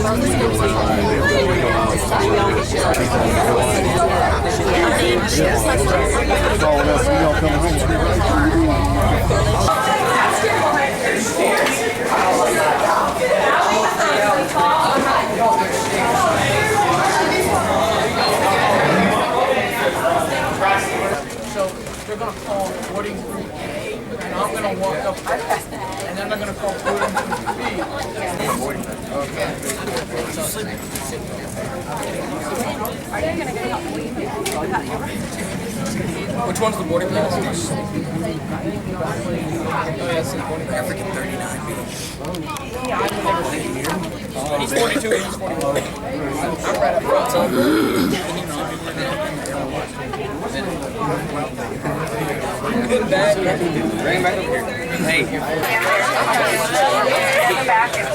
So they're going to call boarding group A, and I'm going to walk up there, and then they're going to call boarding group B. Which one's the boarding pass? African 39. He's 42. He's 42. I'm right up front, so. Good bag. Bring him back over here. Hey. Back and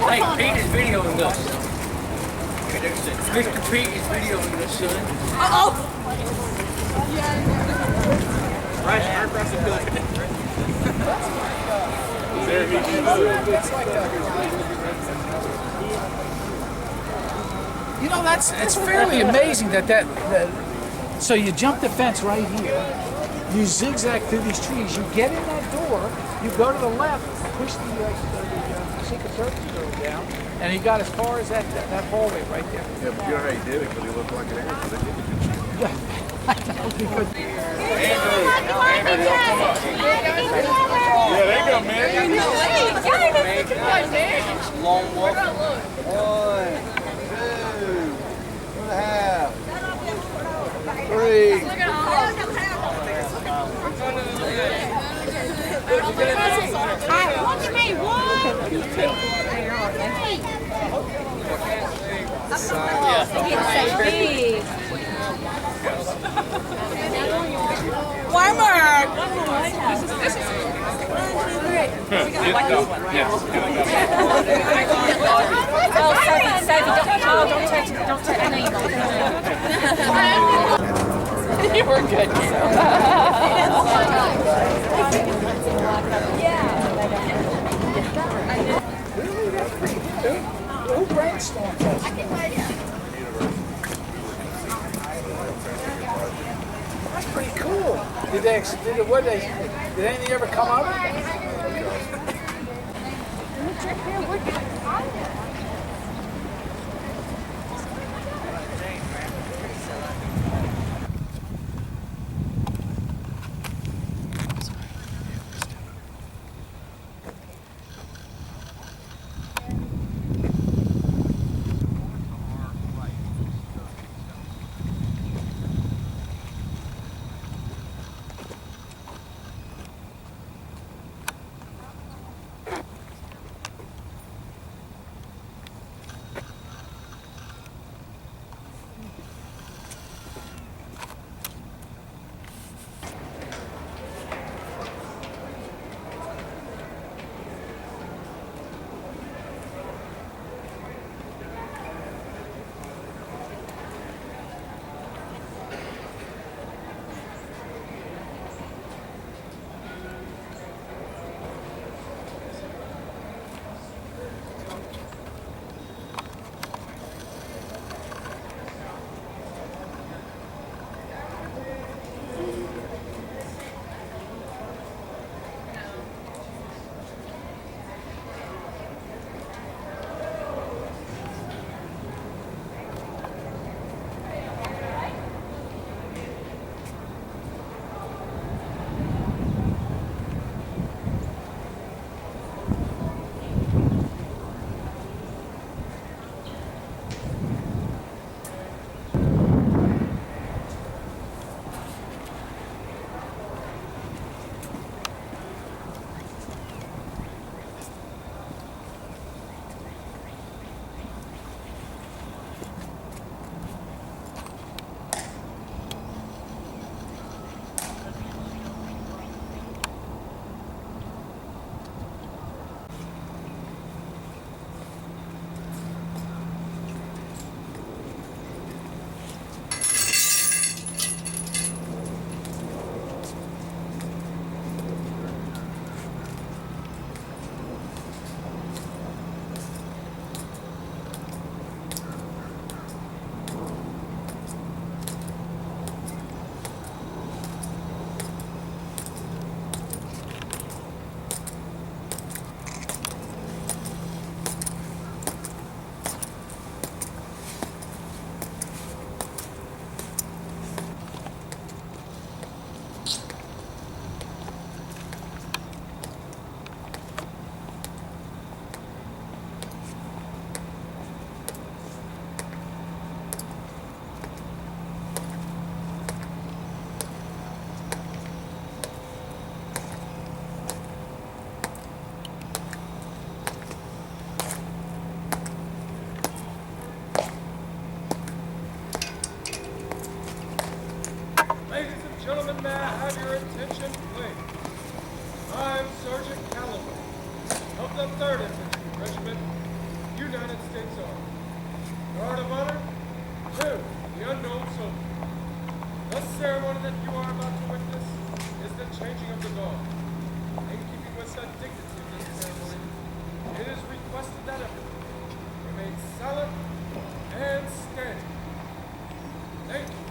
Hey, Pete is videoing this. Mr. Pete is videoing this, son. Uh-oh! Right across the field. You know, it's fairly amazing that so you jump the fence right here, you zigzag through these trees, you get in that door, you go to the left, push the Secret Service door down, and he got as far as that hallway right there. Yeah, but you know how he did it because he looked like an ass. Yeah, I know, because... Yeah, there you go, man. Long walk. 1, 2, 3. Watch me, one more. Don't touch me. You were good. Who brainstormed this? That's pretty cool. Did anything ever come of it? Gentlemen, may I have your attention, please? I'm Sergeant Calloway of the 3rd Infantry Regiment, United States Army. Guard of Honor to the unknown soldier. The ceremony that you are about to witness is the changing of the guard. In keeping with the dignity of this ceremony, it is requested that everyone remain silent and standing. Thank you.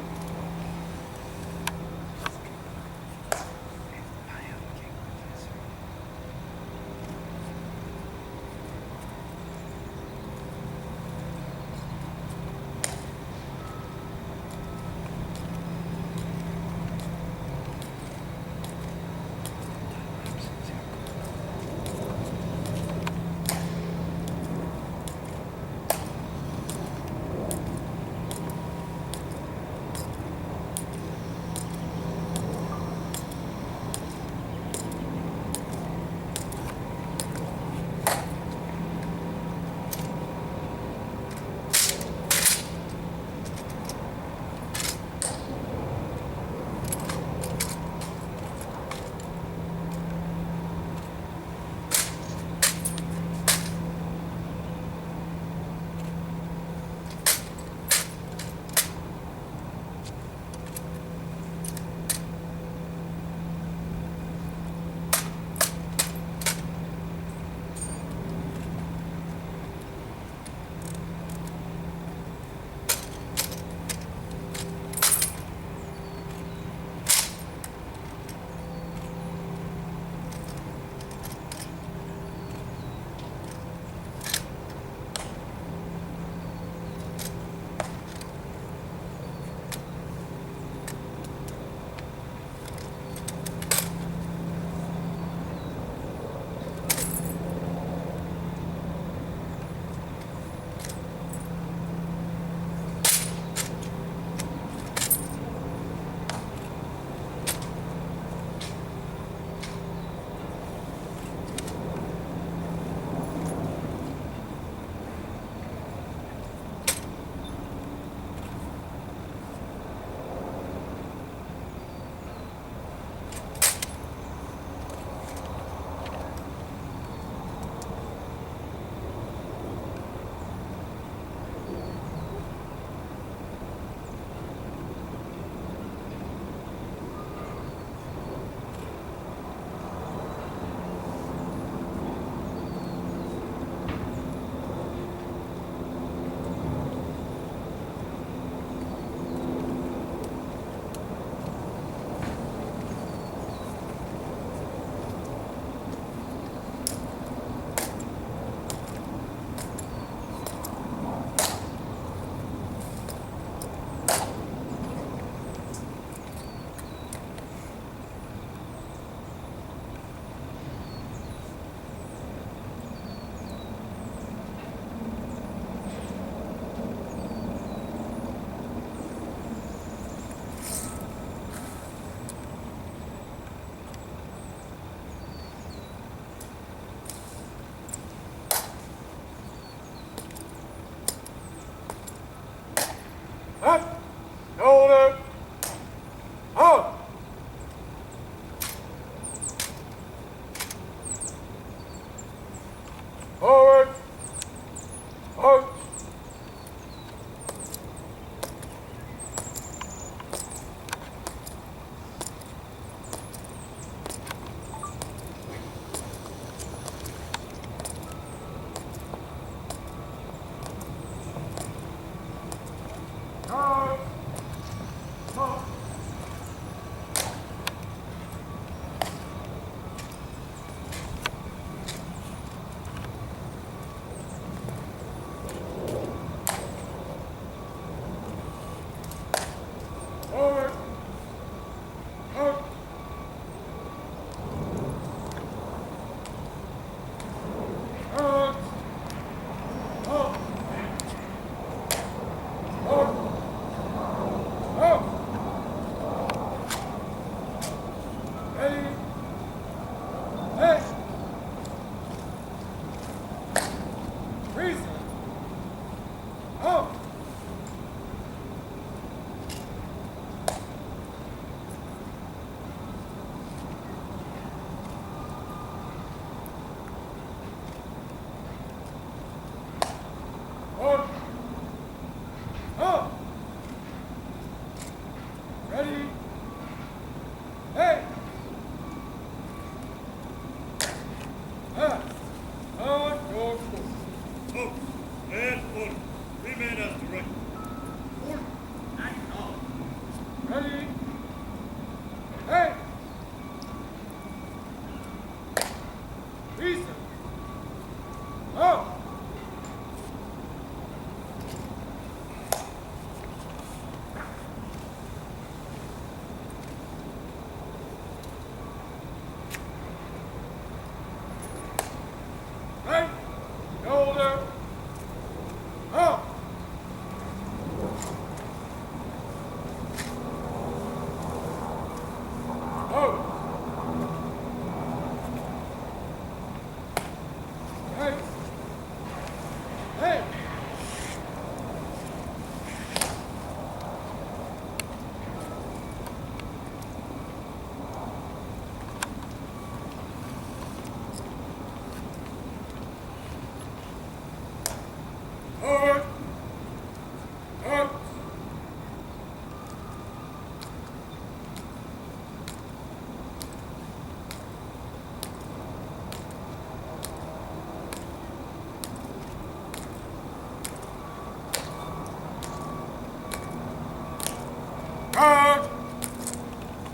Guard!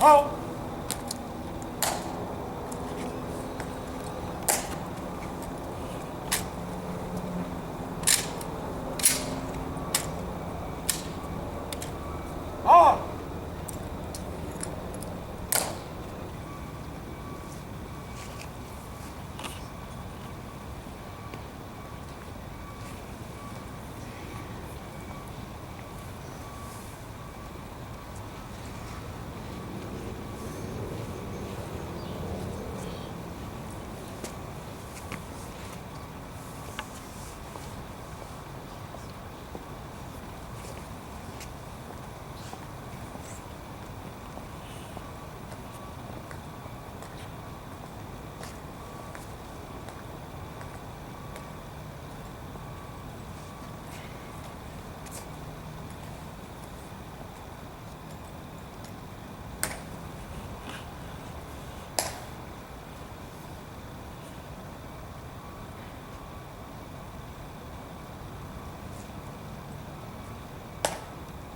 Halt! On!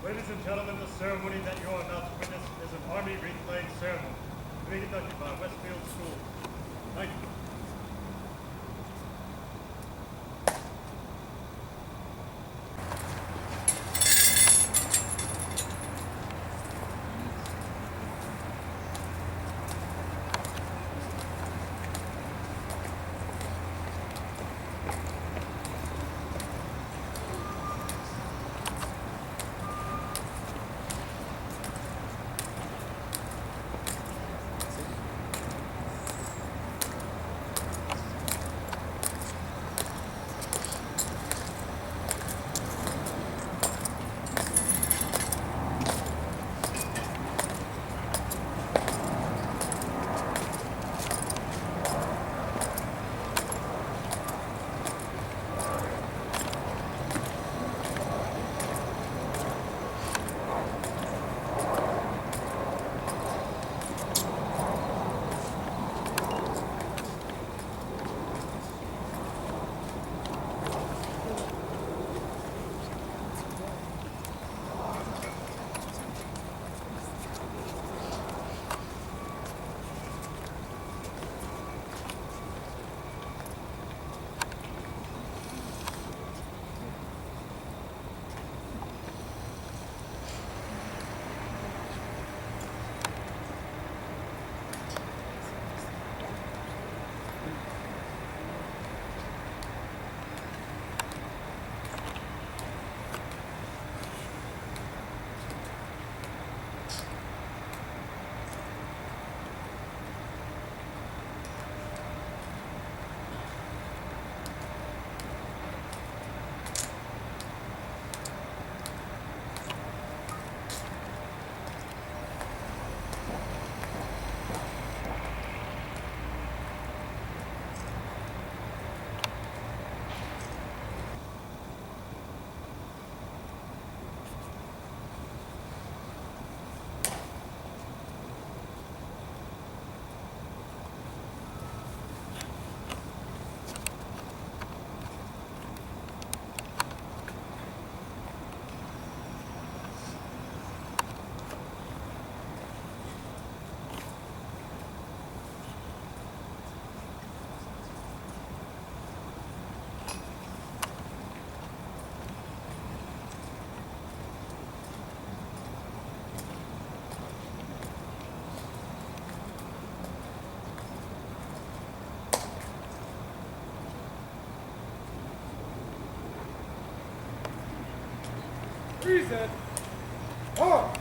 Ladies and gentlemen, the ceremony that you are about to witness is an Army reclaim ceremony to be conducted by Westfield School. Thank you. Reason! On!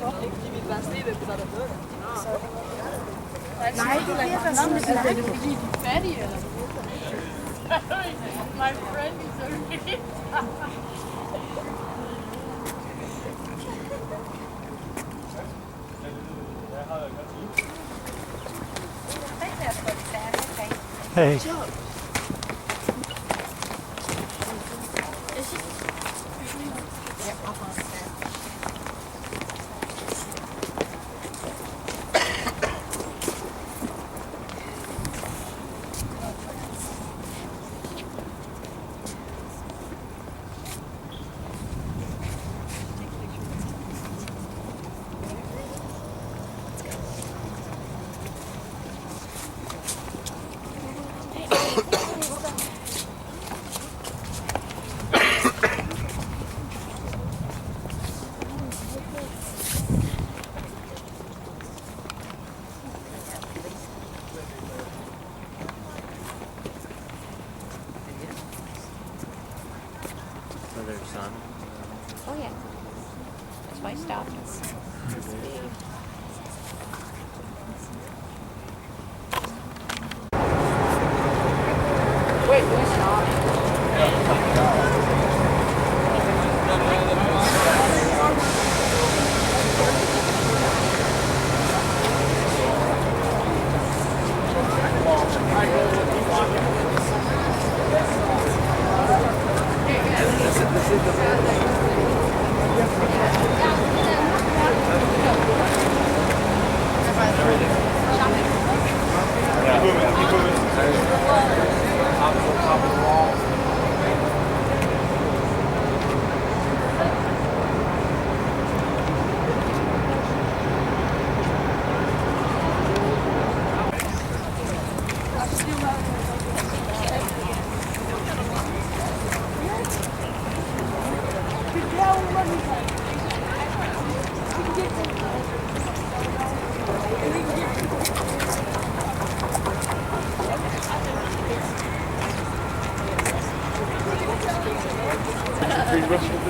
Nej, det er ikke fordi de er fattige eller My friend is already Hey. Oh yeah. That's why I stopped. Wait, we stopped.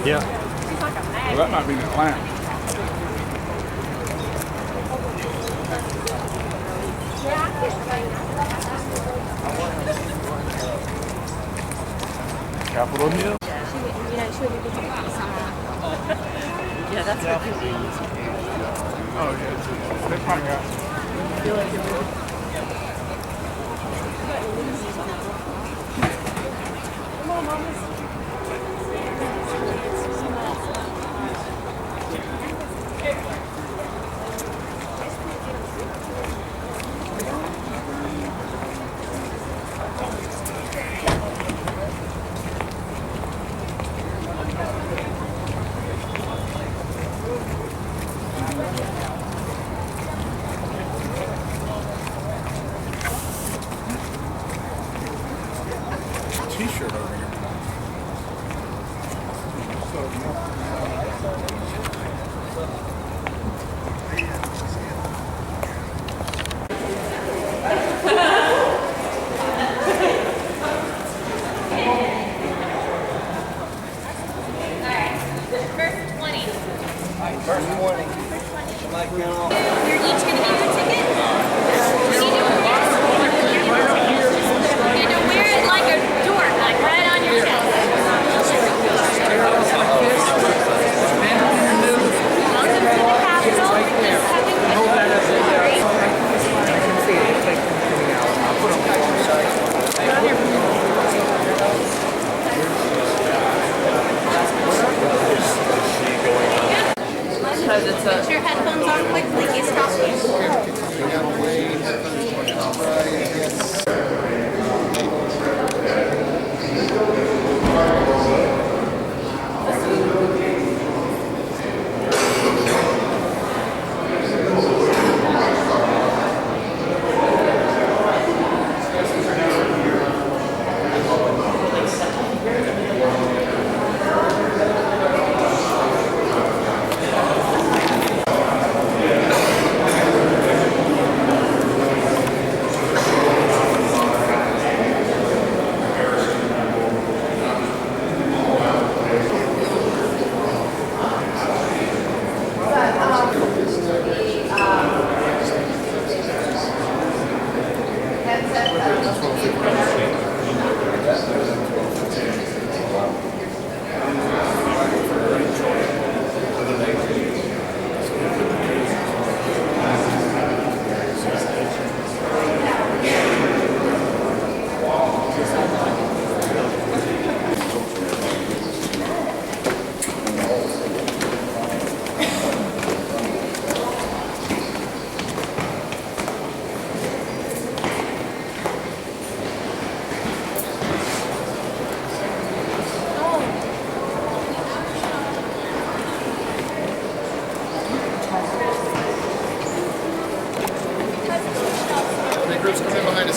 Yeah. Well, that might be the lamp. Capitol Hill? Yeah, that's what Oh, yeah. They probably got. T-shirt over here. First 20. First 20. You're each gonna get your ticket? You need to wear it like a dork, like right on your chest. Welcome to the Capitol. Put your headphones on quickly. He's talking.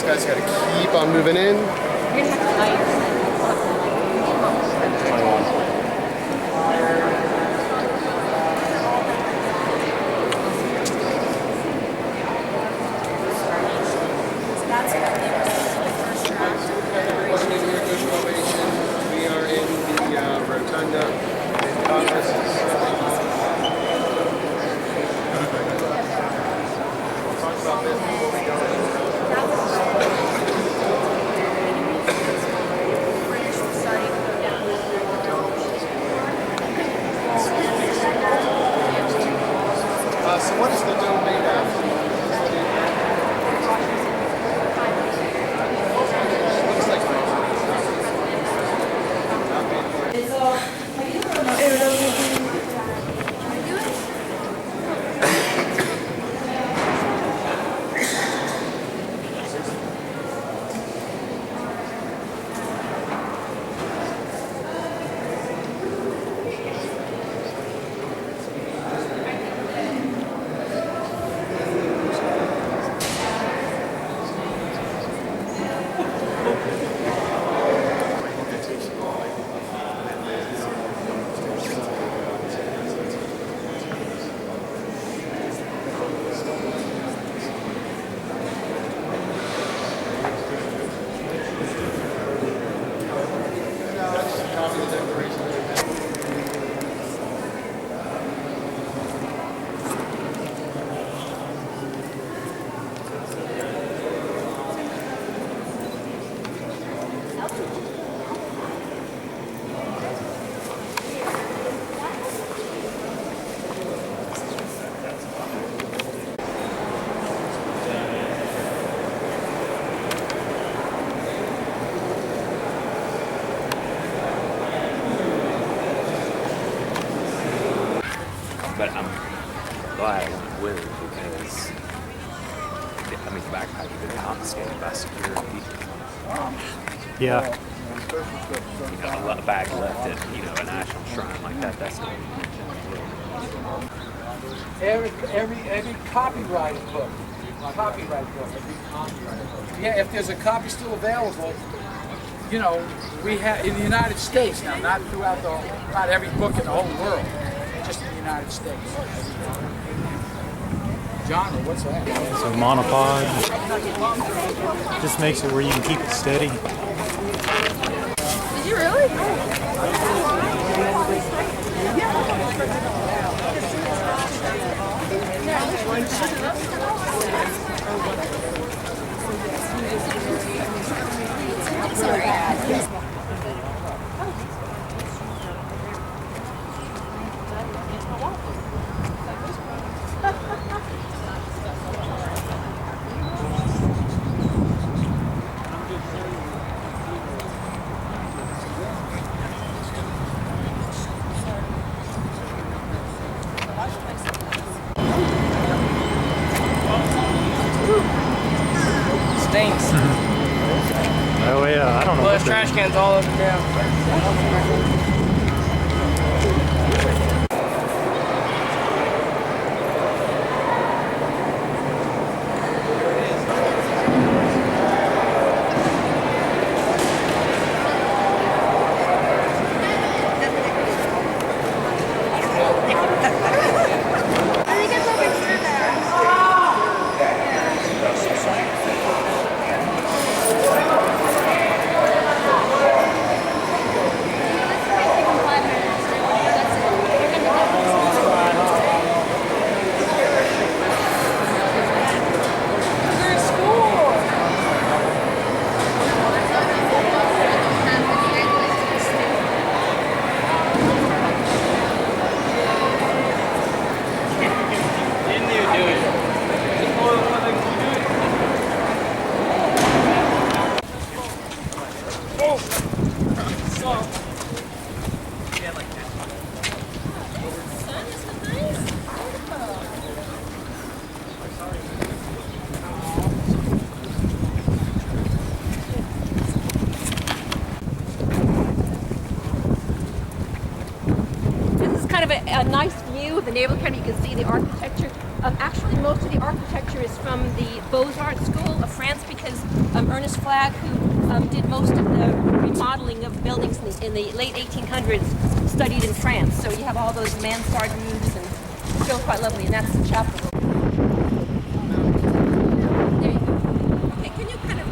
guy's got to keep on moving in. We are in the rotunda. Talk about this before we go in. So what is the dome made of? Looks like But I'm glad I went with it because, I mean, the backpack had been confiscated by security. Yeah. You know, a bag left at, you know, a national shrine like that, that's not Every copyright book. Yeah, if there's a copy still available, you know, we have in the United States now, not throughout not every book in the whole world, just in the United States. John, what's that? It's a monopod. Just makes it where you can keep it steady. Did you really? Stinks. Oh yeah, I don't know. Well, there's trash cans all over town. This is kind of a nice view of the Naval Academy. You can see the architecture. Actually, most of the architecture is from the Beaux-Arts School of France because Ernest Flagg, who did most of the remodeling of buildings in the late 1800s, studied in France. So you have all those mansard roofs and it's still quite lovely, and that's the chapel. There you go. Okay, can you kind of...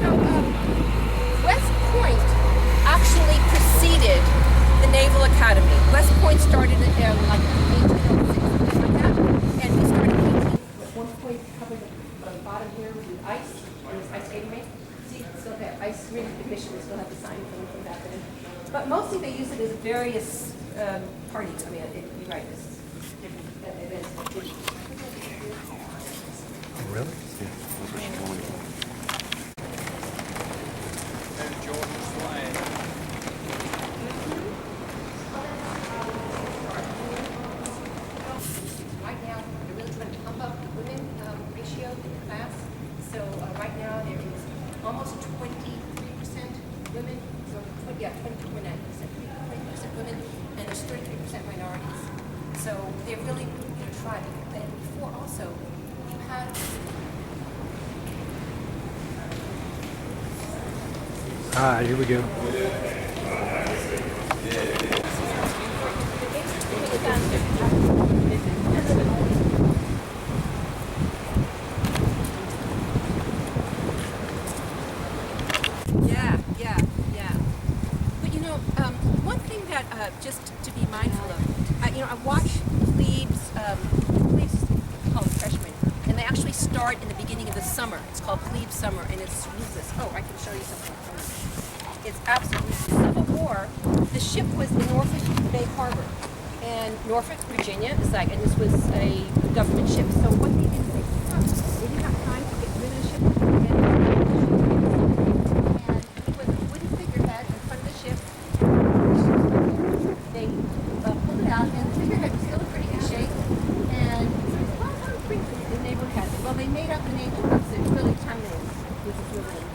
So, West Point actually preceded the Naval Academy. West Point started in like 1806, something like that, and we started painting. One point covered the bottom here with ice. There's ice skating rink. See, still have ice rink admission. We still have the sign from back then. But mostly they use it as various parties. I mean, you're right. This is different events. Really? Yeah. That's what she told me. And Jordan's flag. Right now, they're really trying to pump up the women ratio in the class. So right now there is almost 23% women, so 22.9%, 20% women, and there's 33% minorities. So they're really trying. And before also, you had Here we go. Yeah. But one thing that just to be mindful of, I watch plebes called freshmen, and they actually start in the beginning of the summer. It's called plebe summer, and it's this. Oh, I can show you something. It's absolutely Civil War. The ship was in Norfolk Bay Harbor, and Norfolk, Virginia, is like, and this was a government ship. So what they did is they didn't have time to get rid of the ship, and it was a wooden figurehead in front of the ship. They pulled it out, and the figurehead was still in pretty good shape. And so how do we bring the Naval Academy? Well, they made up the name because it's really terminated, which is really.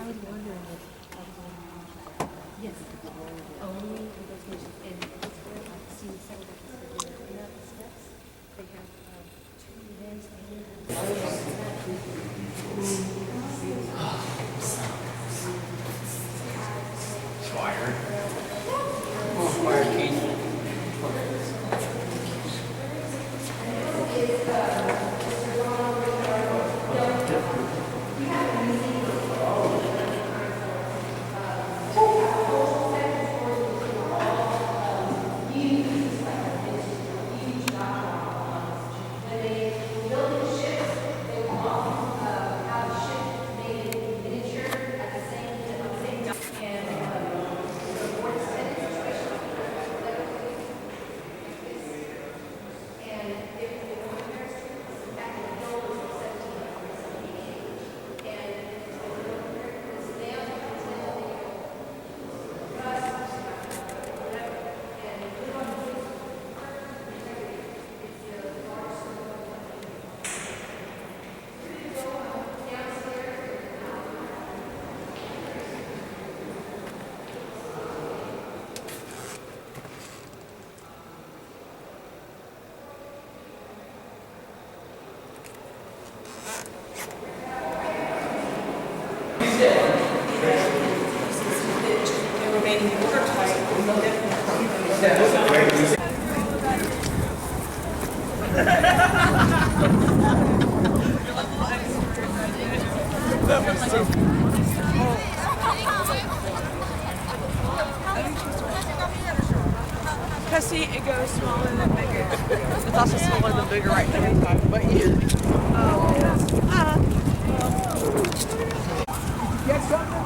was wondering if yes, only in those cases, and it's where I've seen several steps. They have 2 events Because see, it goes smaller than bigger. It's also smaller than bigger right there. But yeah. Get something?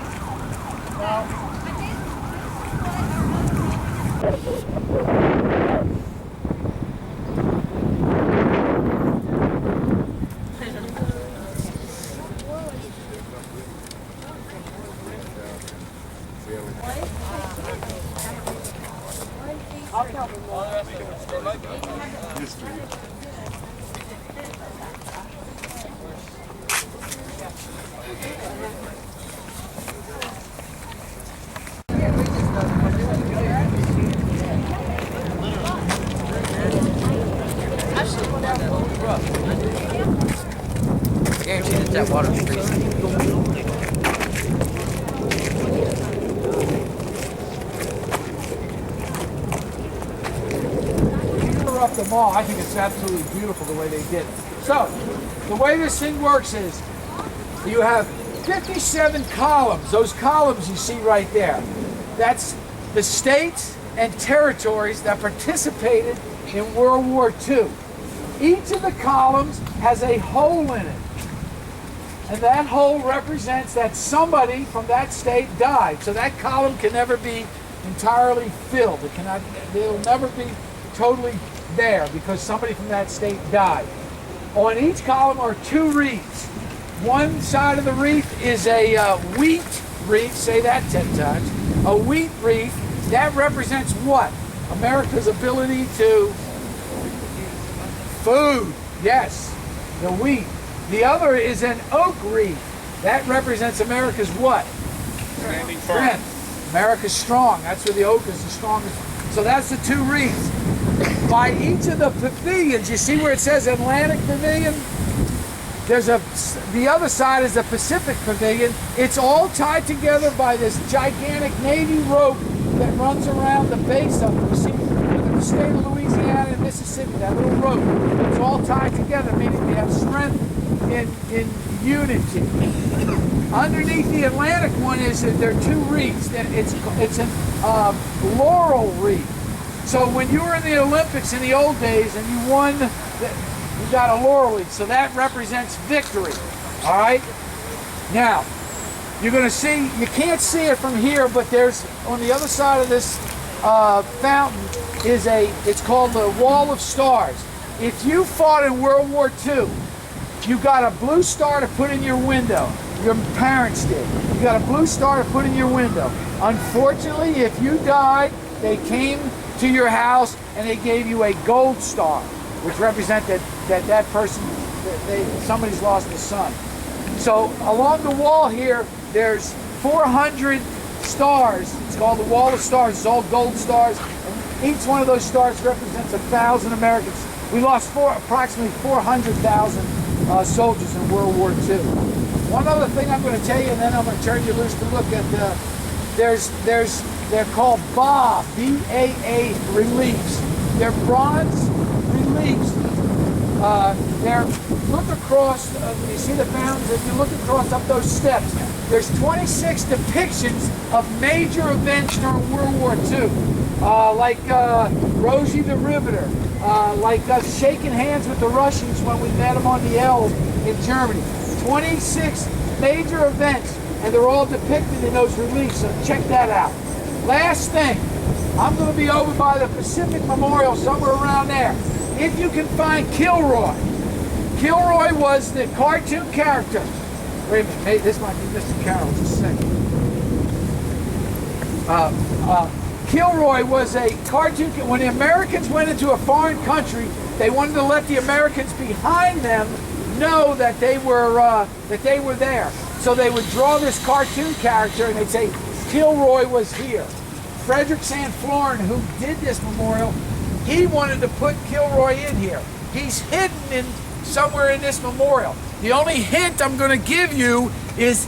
No. I guarantee that water's freezing. Up the mall, I think it's absolutely beautiful the way they did it. So, the way this thing works is you have 57 columns. Those columns you see right there. That's the states and territories that participated in World War II. Each of the columns has a hole in it. And that hole represents that somebody from that state died. So that column can never be entirely filled. It'll never be totally there because somebody from that state died. On each column are 2 wreaths. One side of the wreath is a wheat wreath, say that 10 times. A wheat wreath, that represents what? America's ability to food, yes, the wheat. The other is an oak wreath. That represents America's what? Strength. America's strong. That's where the oak is the strongest. So that's the 2 wreaths. By each of the pavilions, you see where it says Atlantic Pavilion? The other side is the Pacific Pavilion. It's all tied together by this gigantic Navy rope that runs around the base of it. You see, look at the state of Louisiana and Mississippi, that little rope. It's all tied together, meaning we have strength in unity. Underneath the Atlantic one is that there are 2 wreaths. It's a laurel wreath. So when you were in the Olympics in the old days and you won, you got a laurel wreath. So that represents victory. All right? Now, you're going to see, you can't see it from here, but there's, on the other side of this fountain is it's called the Wall of Stars. If you fought in World War II, you got a blue star to put in your window. Your parents did. You got a blue star to put in your window. Unfortunately, if you died, they came to your house and they gave you a gold star, which represented that person, somebody's lost a son. So along the wall here, there's 400 stars. It's called the Wall of Stars. It's all gold stars. And each one of those stars represents 1,000 Americans. We lost approximately 400,000 soldiers in World War II. One other thing I'm going to tell you, and then I'm going to turn you loose to look at they're called BAA, B-A-A reliefs. They're bronze reliefs. Look across, you see the mountains, if you look across up those steps, there's 26 depictions of major events during World War II. Like Rosie the Riveter, like us shaking hands with the Russians when we met them on the Elbe in Germany. 26 major events, and they're all depicted in those reliefs, so check that out. Last thing, I'm going to be over by the Pacific Memorial, somewhere around there. If you can find Kilroy. Kilroy was the cartoon character. Wait a minute, hey, this might be Mr. Carroll, just a second. Kilroy was a cartoon. When the Americans went into a foreign country, they wanted to let the Americans behind them know that they were there. So they would draw this cartoon character and they'd say, Kilroy was here. Frederick Sanflorin, who did this memorial, he wanted to put Kilroy in here. He's hidden in somewhere in this memorial. The only hint I'm going to give you is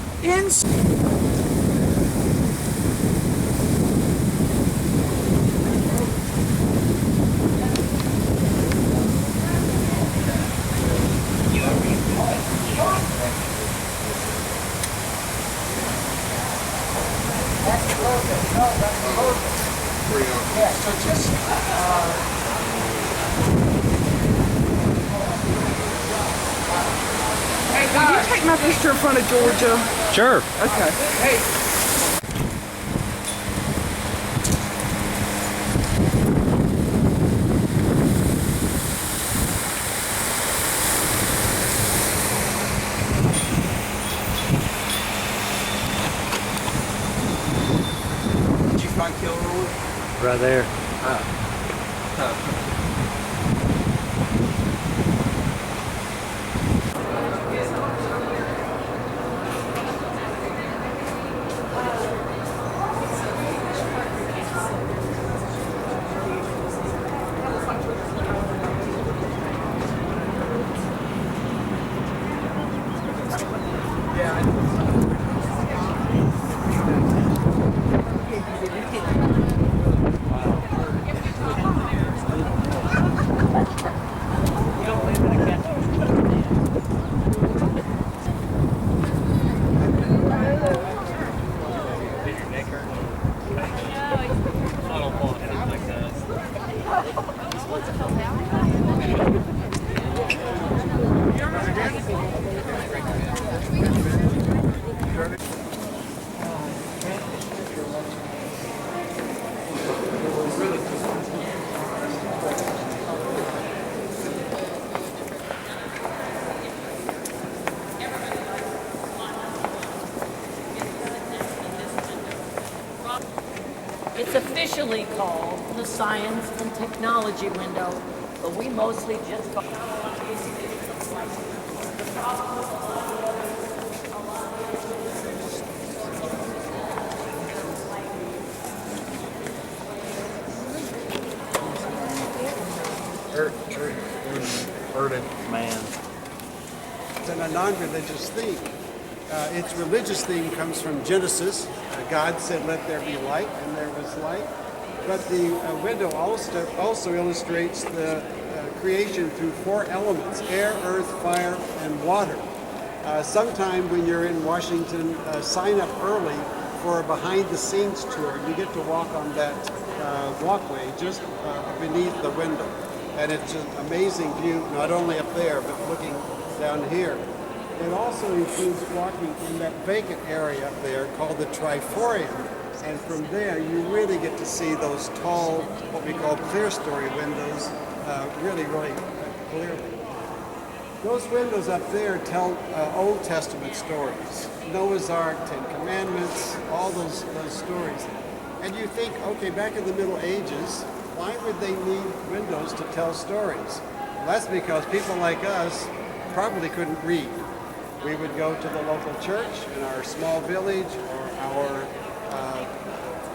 yeah, so just hey Will guys, you take my picture in front of Georgia? Sure. Okay. hey. Did you find Kilroy? Right there. It's officially called the Science and Technology Window, but we mostly just call Man. It's a non-religious theme. Its religious theme comes from Genesis. God said, "Let there be light," and there was light. But the window also illustrates the creation through four elements: air, earth, fire, and water. Sometime when you're in Washington, sign up early for a behind-the-scenes tour. You get to walk on that walkway just beneath the window. And it's an amazing view, not only up there, but looking down here. It also includes walking in that vacant area up there called the Triforium. And from there, you really get to see those tall, what we call clear-story windows, really clearly. Those windows up there tell Old Testament stories. Noah's Ark, Ten Commandments, all those stories. And you think, okay, back in the Middle Ages, why would they need windows to tell stories? Well, that's because people like us probably couldn't read. We would go to the local church in our small village or our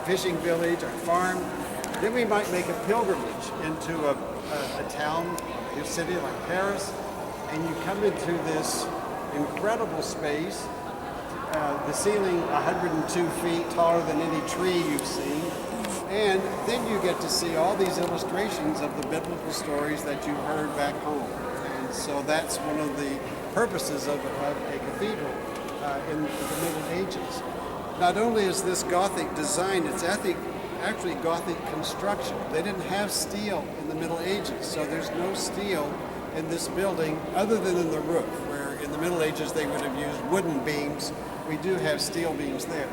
fishing village, our farm. Then we might make a pilgrimage into a town, a city like Paris, and you come into this incredible space, the ceiling 102 feet taller than any tree you've seen, and then you get to see all these illustrations of the biblical stories that you heard back home. And so that's one of the purposes of a cathedral in the Middle Ages. Not only is this Gothic design, it's actually Gothic construction. They didn't have steel in the Middle Ages, so there's no steel in this building other than in the roof, where in the Middle Ages they would have used wooden beams. We do have steel beams there.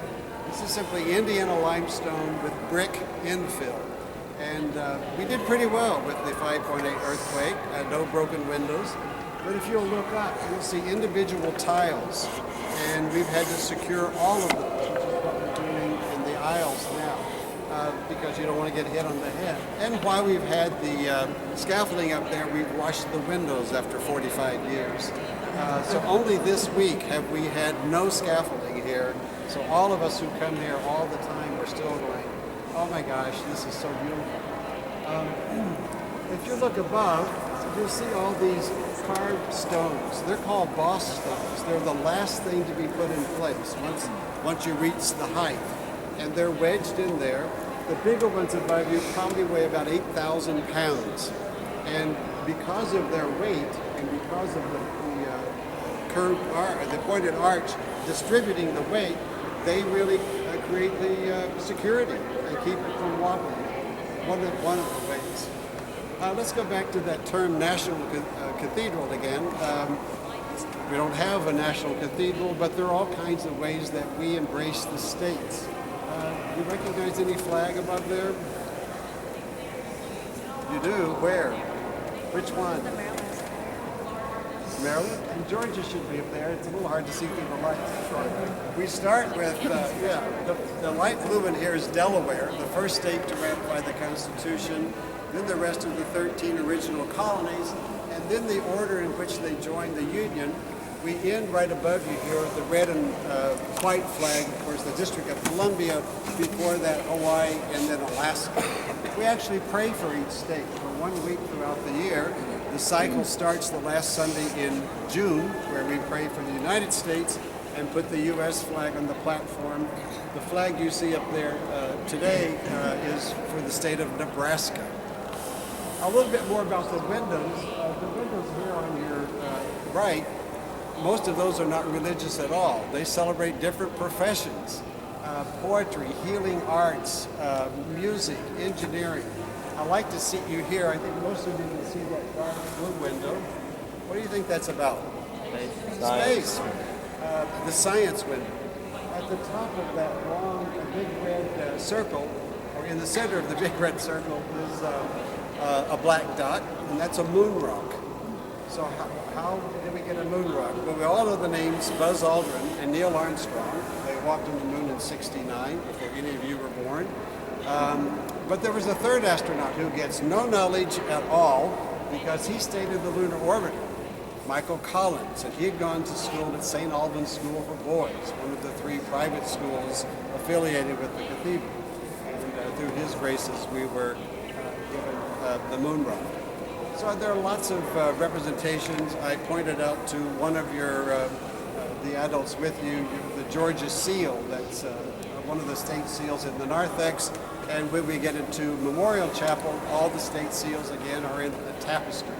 This is simply Indiana limestone with brick infill. And we did pretty well with the 5.8 earthquake, no broken windows. But if you'll look up, you'll see individual tiles, and we've had to secure all of them, which is what we're doing in the aisles now, because you don't want to get hit on the head. And while we've had the scaffolding up there, we've washed the windows after 45 years. So only this week have we had no scaffolding here. So all of us who come here all the time are still going, oh my gosh, this is so beautiful. If you look above, you'll see all these carved stones. They're called boss stones. They're the last thing to be put in place once you reach the height. And they're wedged in there. The bigger ones above you probably weigh about 8,000 pounds. And because of their weight and because of the curved arch, the pointed arch distributing the weight, they really create the security and keep it from wobbling. One of the ways. Let's go back to that term national cathedral again. We don't have a national cathedral, but there are all kinds of ways that we embrace the states. You recognize any flag above there? You do? Where? Which one? Maryland? And Georgia should be up there. It's a little hard to see through the lights. We start with, the light blue one here is Delaware, the first state to ratify the Constitution, then the rest of the 13 original colonies, and then the order in which they joined the Union. We end right above you here with the red and white flag, of course, the District of Columbia, before that Hawaii, and then Alaska. We actually pray for each state for 1 week throughout the year. The cycle starts the last Sunday in June, where we pray for the United States and put the U.S. flag on the platform. The flag you see up there today is for the state of Nebraska. A little bit more about the windows. The windows here on your right, most of those are not religious at all. They celebrate different professions, poetry, healing arts, music, engineering. I like to see you here. I think most of you can see that dark blue window. What do you think that's about? Space. The science window. At the top of that long, big red circle, or in the center of the big red circle, is a black dot, and that's a moon rock. So how did we get a moon rock? Well, we all know the names Buzz Aldrin and Neil Armstrong. They walked on the moon in '69, before any of you were born. But there was a third astronaut who gets no knowledge at all because he stayed in the lunar orbiter, Michael Collins, and he had gone to school at St. Albans School for Boys, one of the 3 private schools affiliated with the cathedral. And through his graces, we were given the moon rock. So there are lots of representations. I pointed out to one of the adults with you, the Georgia seal. That's one of the state seals in the narthex. And when we get into Memorial Chapel, all the state seals again are in the tapestry.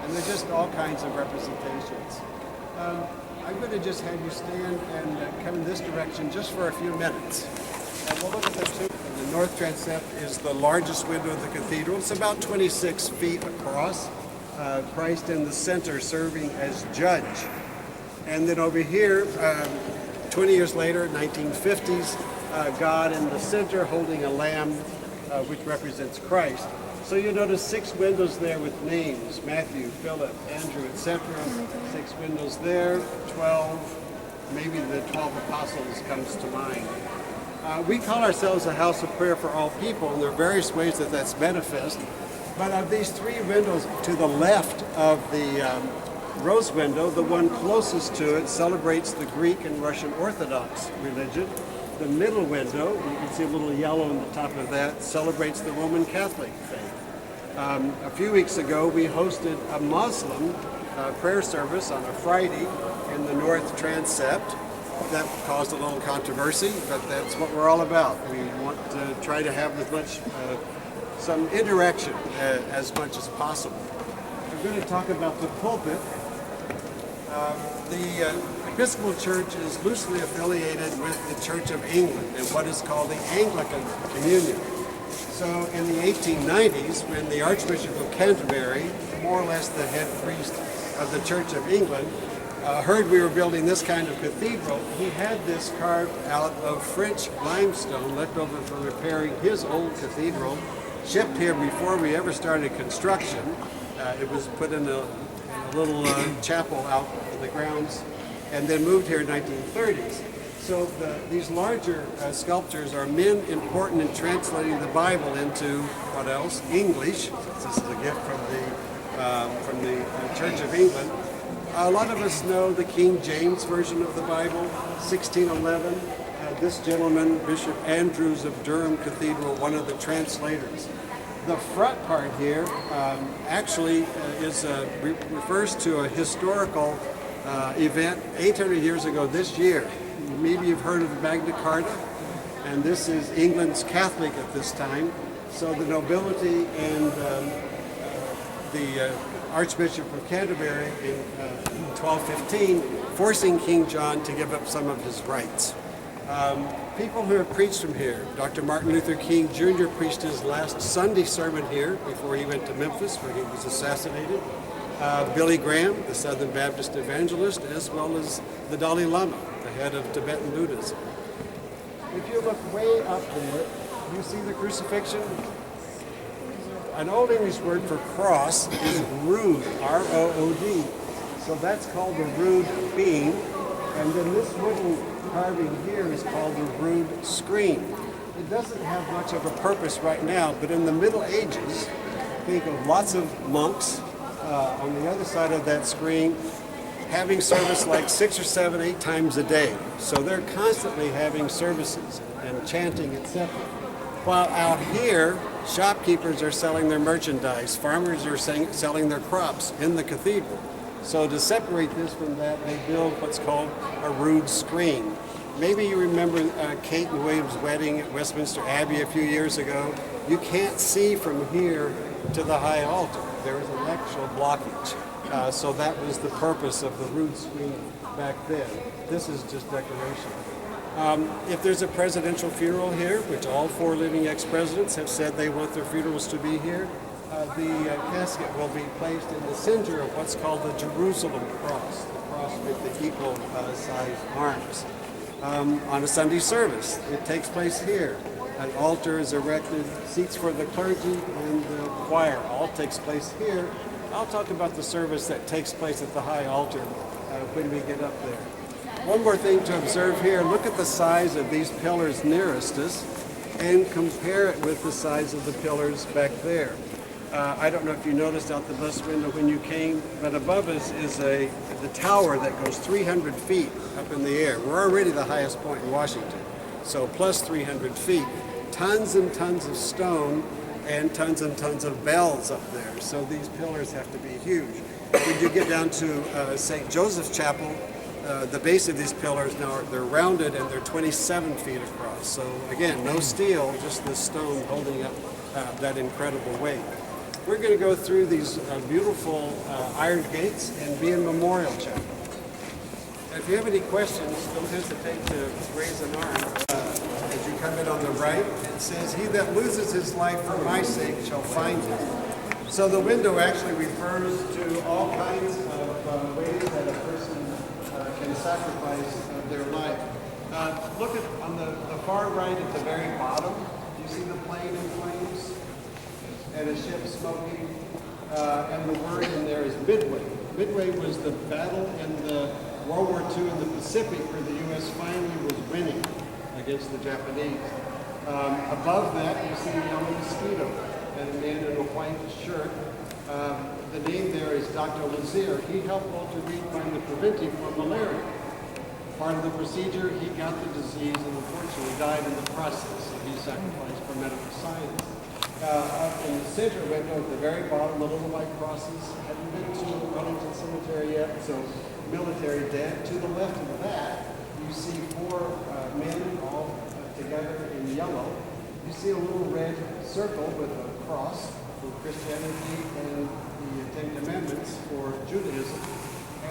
And they're just all kinds of representations. I'm going to just have you stand and come in this direction just for a few minutes. And we'll look at the two. The north transept is the largest window of the cathedral. It's about 26 feet across. Christ in the center serving as judge. And then over here, 20 years later, 1950s, God in the center holding a lamb, which represents Christ. So you notice 6 windows there with names, Matthew, Philip, Andrew, etc. 6 windows there, 12, maybe the 12 apostles comes to mind. We call ourselves a house of prayer for all people, and there are various ways that that's manifest. But of these 3 windows to the left of the rose window, the one closest to it, celebrates the Greek and Russian Orthodox religion. The middle window, you can see a little yellow on the top of that, celebrates the Roman Catholic faith. A few weeks ago, we hosted a Muslim prayer service on a Friday in the North Transept. That caused a little controversy, but that's what we're all about. We want to try to have as much, some interaction as much as possible. I'm going to talk about the pulpit. The Episcopal Church is loosely affiliated with the Church of England in what is called the Anglican Communion. So in the 1890s, when the Archbishop of Canterbury, more or less the head priest of the Church of England, heard we were building this kind of cathedral, he had this carved out of French limestone left over from repairing his old cathedral, shipped here before we ever started construction. It was put in a little chapel out in the grounds and then moved here in the 1930s. So these larger sculptures are men important in translating the Bible into, what else? English. This is a gift from the Church of England. A lot of us know the King James Version of the Bible, 1611. This gentleman, Bishop Andrews of Durham Cathedral, one of the translators. The front part here actually refers to a historical event 800 years ago this year. Maybe you've heard of Magna Carta, and this is England's Catholic at this time. So the nobility and the Archbishop of Canterbury in 1215 forcing King John to give up some of his rights. People who have preached from here, Dr. Martin Luther King Jr. preached his last Sunday sermon here before he went to Memphis, where he was assassinated. Billy Graham, the Southern Baptist evangelist, as well as the Dalai Lama, the head of Tibetan Buddhism. If you look way up there, you see the crucifixion. An Old English word for cross is rood, R-O-O-D. So that's called the rood beam. And then this wooden carving here is called the rood screen. It doesn't have much of a purpose right now, but in the Middle Ages, think of lots of monks on the other side of that screen having service like 6 or 7, 8 times a day. So they're constantly having services and chanting, etc. While out here, shopkeepers are selling their merchandise, farmers are selling their crops in the cathedral. So to separate this from that, they build what's called a rood screen. Maybe you remember Kate and William's wedding at Westminster Abbey a few years ago. You can't see from here to the high altar. There is an actual blockage. So that was the purpose of the rood screen back then. This is just decoration. If there's a presidential funeral here, which all 4 living ex-presidents have said they want their funerals to be here, the casket will be placed in the center of what's called the Jerusalem cross, the cross with the equal size arms. On a Sunday service, it takes place here. An altar is erected, seats for the clergy and the choir, all takes place here. I'll talk about the service that takes place at the high altar when we get up there. One more thing to observe here, look at the size of these pillars nearest us and compare it with the size of the pillars back there. I don't know if you noticed out the bus window when you came, but above us is the tower that goes 300 feet up in the air. We're already the highest point in Washington, so plus 300 feet. Tons and tons of stone and tons of bells up there, so these pillars have to be huge. When you get down to St. Joseph's Chapel, the base of these pillars now, they're rounded and they're 27 feet across. So again, no steel, just the stone holding up that incredible weight. We're going to go through these beautiful iron gates and be in Memorial Chapel. If you have any questions, don't hesitate to raise an arm. As you come in on the right, it says, "He that loses his life for my sake shall find it." So the window actually refers to all kinds of ways that a person can sacrifice their life. Look at on the far right at the very bottom. Do you see the plane in flames and a ship smoking? And the word in there is Midway. Midway was the battle in the World War II in the Pacific where the U.S. finally was winning against the Japanese. Above that, you see a yellow mosquito and a man in a white shirt. the name there is Dr. Lazier. He helped Walter Reed find the preventive for malaria. Part of the procedure, he got the disease and unfortunately died in the process, so he sacrificed for medical science. Up in the center window at the very bottom, the little white crosses. Haven't been to Wellington Cemetery yet, so military dead. To the left of that, you see four men all together in yellow. You see a little red circle with a cross for Christianity and the Ten Commandments for Judaism.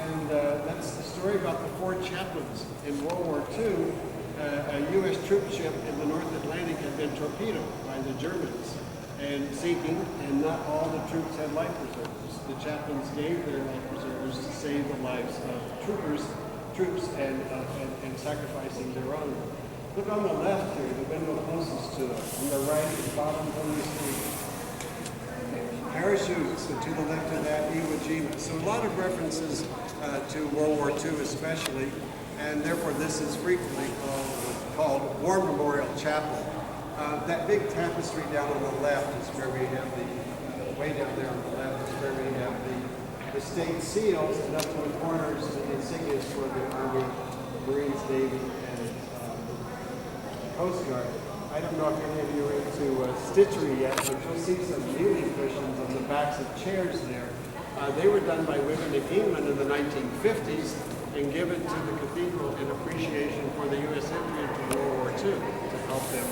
And that's the story about the four chaplains. In World War II, a U.S. troop ship in the North Atlantic had been torpedoed by the Germans and sinking, and not all the troops had life preservers. The chaplains gave their life preservers to save the lives of troops and sacrificing their own. Look on the left here, the window closest to us. On the right, at the bottom of the screen. Parachutes, and to the left of that, Iwo Jima. So a lot of references to World War II especially, and therefore this is frequently called War Memorial Chapel. That big tapestry down on the left is where we have the, way down there on the left is where we have the state seals, and up to the corners the insignias for the Army, Marines, Navy, and Coast Guard. I don't know if any of you are into stitchery yet, but you'll see some kneeling cushions on the backs of chairs there. They were done by women in England in the 1950s and given to the cathedral in appreciation for the U.S. entry into World War II to help them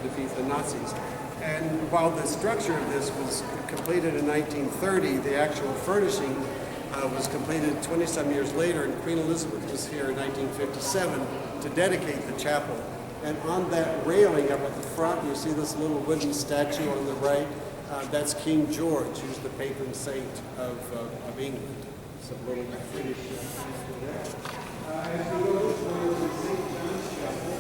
defeat the Nazis. And while the structure of this was completed in 1930, the actual furnishing was completed 20-some years later, and Queen Elizabeth was here in 1957 to dedicate the chapel. And on that railing up at the front, you see this little wooden statue on the right. That's King George, who's the patron saint of England. Some little British there. As we go to St. John's Chapel,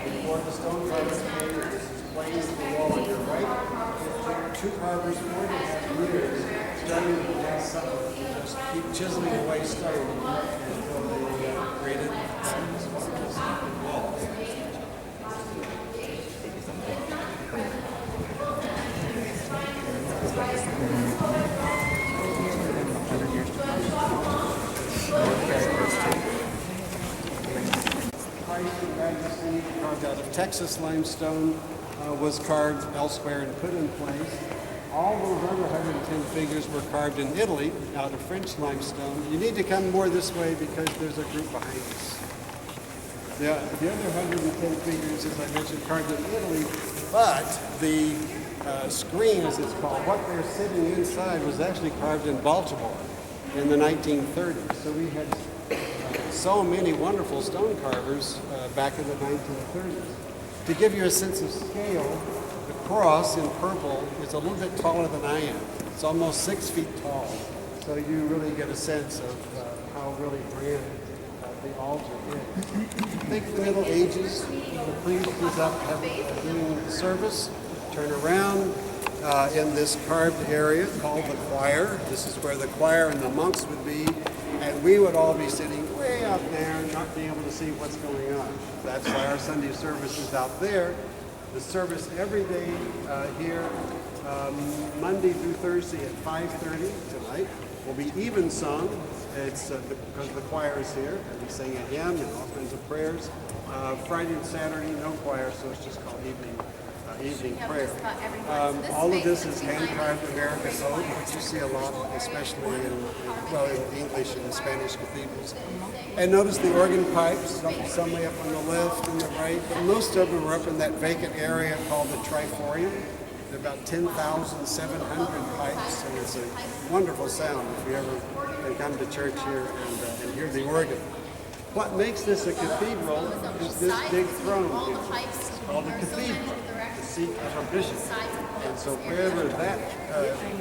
before the stone carvers came, this is placed in the wall on your right. It took 2 carvers 4.5 years, starting with the last supper, to just keep chiseling away stone until they created walls. Christ and Majesty, carved out of Texas limestone, was carved elsewhere and put in place. All those other 110 figures were carved in Italy out of French limestone. You need to come more this way because there's a group behind us. The other 110 figures, as I mentioned, carved in Italy, but the screen, as it's called, what they're sitting inside was actually carved in Baltimore in the 1930s. So we had so many wonderful stone carvers back in the 1930s. To give you a sense of scale, the cross in purple is a little bit taller than I am. It's almost 6 feet tall. So you really get a sense of how really grand the altar is. Think the Middle Ages, the priest is up doing the service, turn around in this carved area called the choir. This is where the choir and the monks would be, and we would all be sitting way out there, not being able to see what's going on. That's why our Sunday service is out there. The service every day here, Monday through Thursday at 5:30 tonight, will be evensong. It's because the choir is here, and we sing a hymn and all kinds of prayers. Friday and Saturday, no choir, so it's just called evening prayer. All of this is hand-carved American oak, which you see a lot, especially in English and Spanish cathedrals. And notice the organ pipes, some way up on the left and the right, but most of them are up in that vacant area called the Triforium. There are about 10,700 pipes, and it's a wonderful sound if you ever can come to church here and hear the organ. What makes this a cathedral is this big throne here. It's called a cathedral, the seat of a bishop. And so wherever that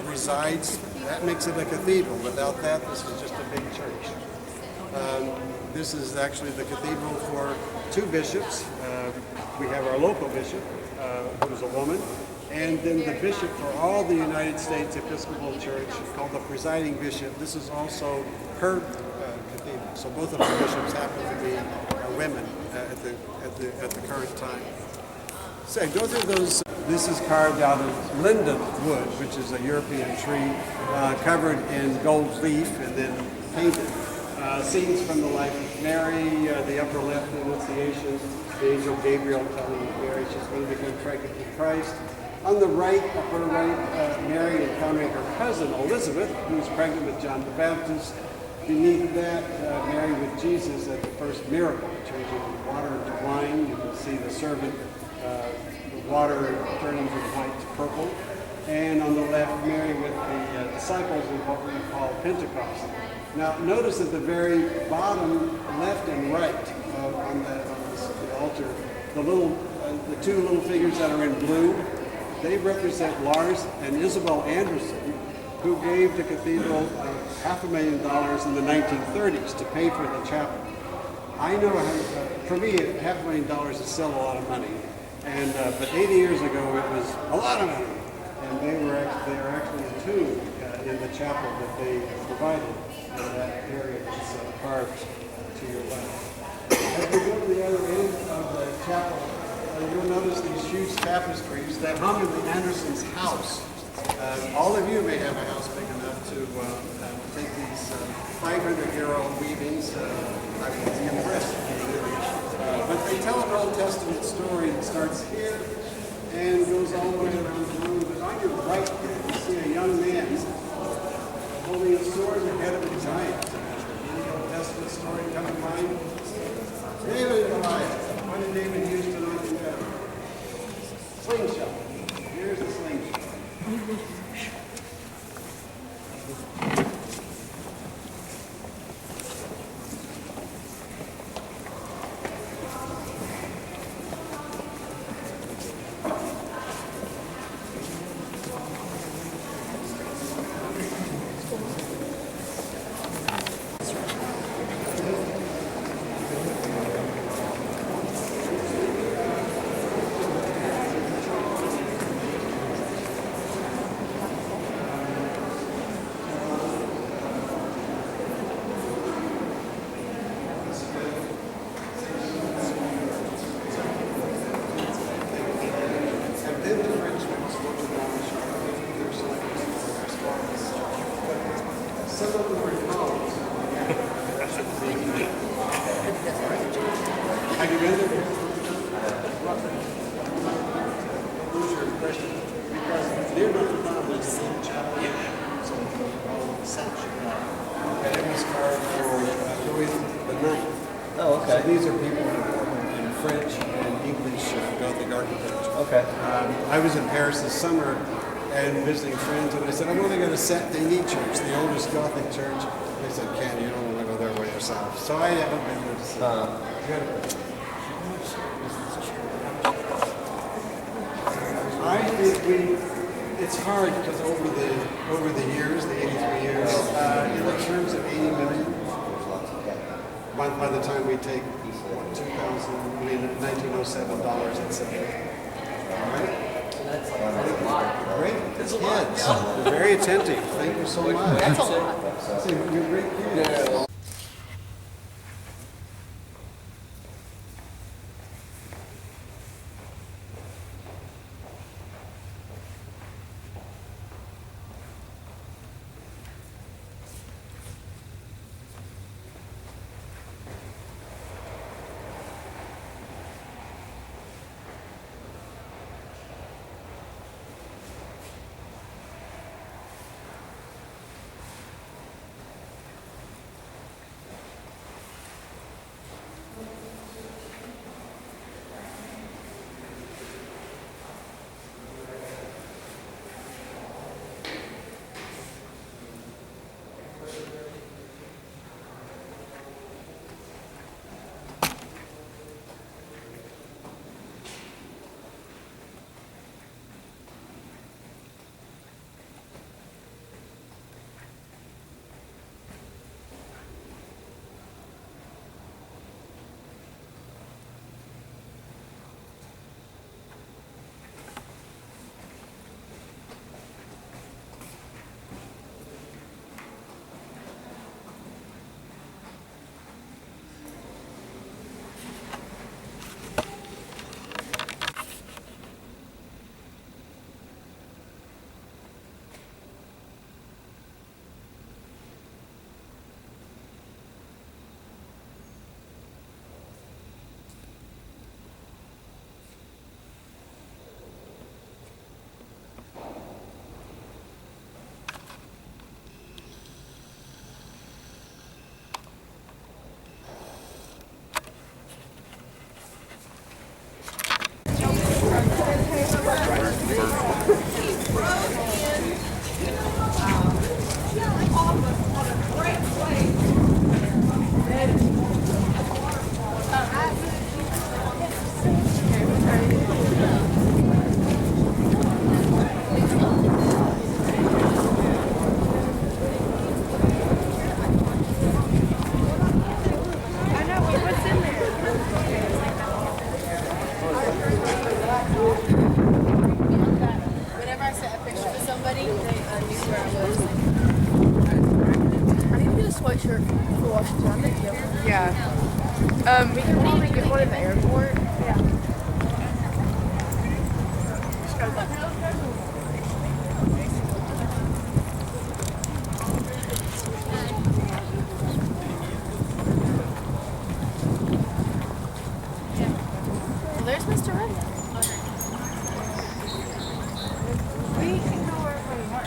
resides, that makes it a cathedral. Without that, this is just a big church. This is actually the cathedral for 2 bishops. We have our local bishop, who's a woman, And then the bishop for all the United States Episcopal Church, called the presiding bishop. This is also her cathedral. So both of the bishops happen to be women at the current time. So go through those. This is carved out of linden wood, which is a European tree, covered in gold leaf and then painted. Scenes from the life of Mary, the upper left Annunciation, the angel Gabriel telling Mary she's going to become pregnant with Christ. On the right, upper right, Mary encountering her cousin Elizabeth, who's pregnant with John the Baptist. Beneath that, Mary with Jesus at the first miracle, changing water into wine. You can see the servant, the water turning from white to purple. And on the left, Mary with the disciples in what we call Pentecost. Now, notice at the very bottom, left and right on the altar, the two little figures that are in blue, they represent Lars and Isabel Anderson, who gave the cathedral $500,000 in the 1930s to pay for the chapel. I know, for me, $500,000 is still a lot of money, and but 80 years ago it was a lot of money, and they are actually entombed in the chapel that they provided in that area that's carved to your left. As we go to the other end of the chapel, you'll notice these huge tapestries that hung in the Andersons' house. All of you may have a house big enough to take these 500-year-old weavings. I would be impressed. But they tell an Old Testament story that starts here and goes all the way around the room. But on your right here, you see a young man holding a sword in the head of a giant. Any Old Testament story come to mind? David and Goliath. What did David use to knock him down? Slingshot. Here's a slingshot. These are people in French and English Gothic architecture. Okay. I was in Paris this summer and visiting friends, and I said, I'm only going to Saint Denis Church, the oldest Gothic church. They said, Ken, you don't want to go there by yourself. So I haven't been there to see it. I think it's hard because over the years, the 83 years, in terms of 80 million, by the time we take $1907 etc. All right? That's a lot. Great. Kids. You're very attentive. Thank you so much. That's a lot. You're great kids. Yeah. Yeah. We can maybe get one in the airport. Yeah. Well, there's Mr. Red. We can go wherever we want.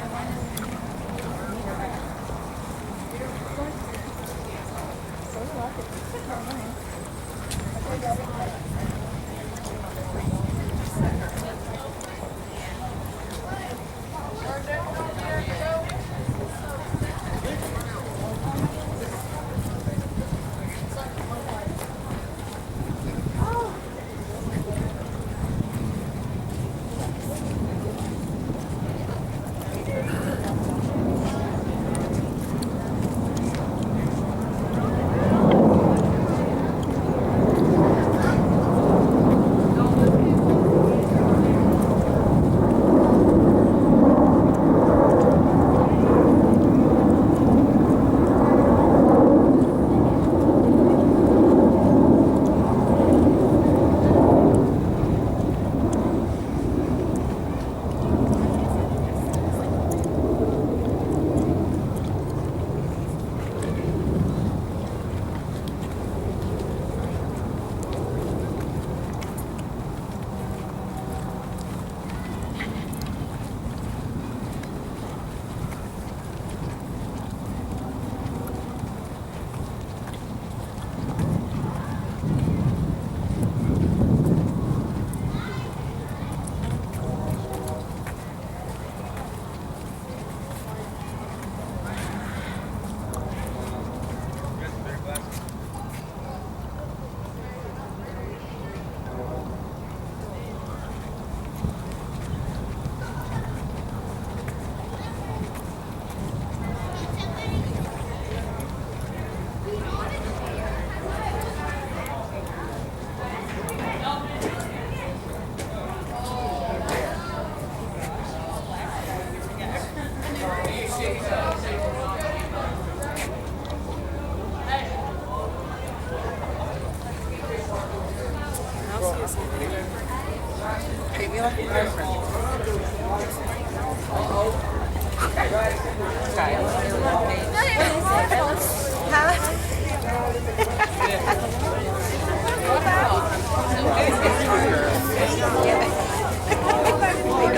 Treat me like a girlfriend.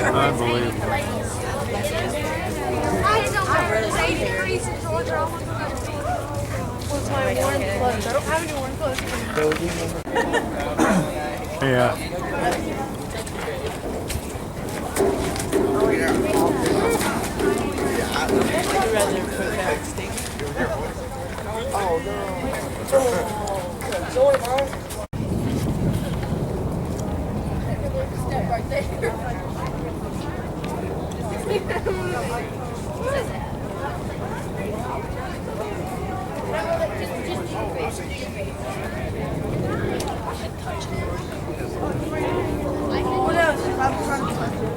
Unbelievable. What's my warm clothes? I don't have any warm clothes. Yeah. Oh no. Sorry, bro. Step right there. What else? I'm trying to touch it.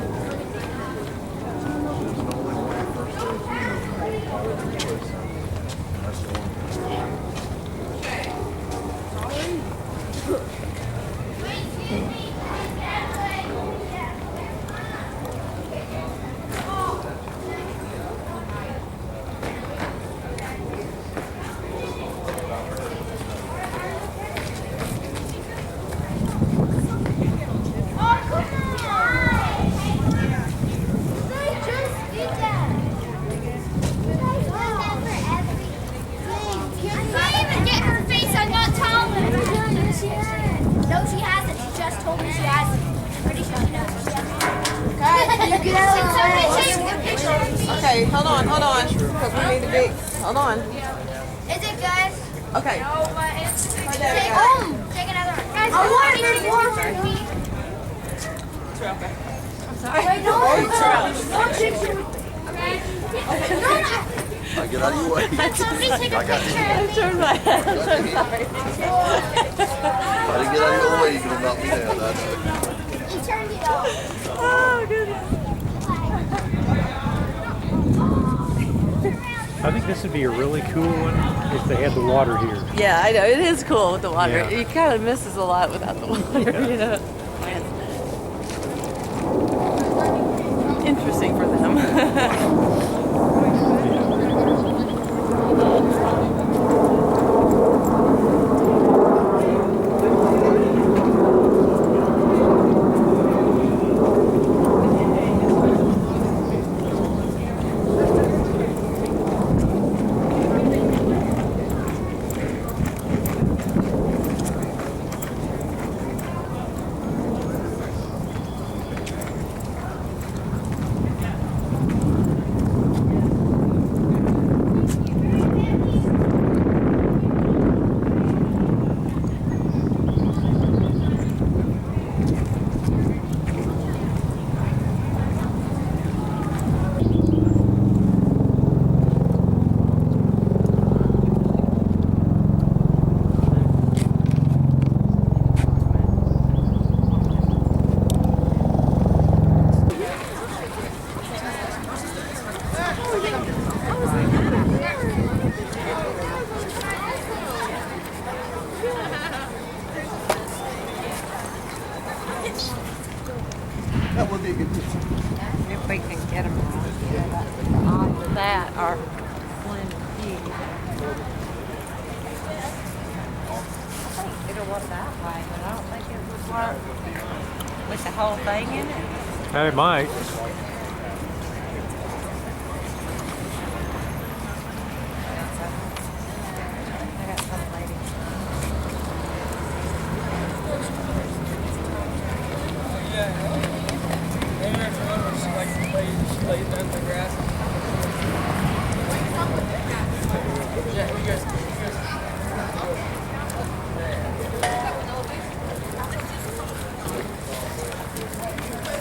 Okay, hold on, because we need to be, hold on. Is it good? Okay. No, but it's good. Take another one. Guys, I want more for me. It's real, okay. I'm sorry. Wait, no, don't picture me. Okay. I get out of your way. Somebody take a I got picture you. of me. Turn my head, I'm sorry. If I didn't get out of your way, you're going to knock me down. I know. He turned it off. Oh, goodness. I think this would be a really cool one if they had the water here. Yeah, I know. It is cool with the water. Yeah. You kind of misses a lot without the water, you know. Interesting for them. That would be a good picture. If we can get them all. Either that or Flynn Pig. I think it'll work that way, but I don't think it would work with the whole thing in it. It might.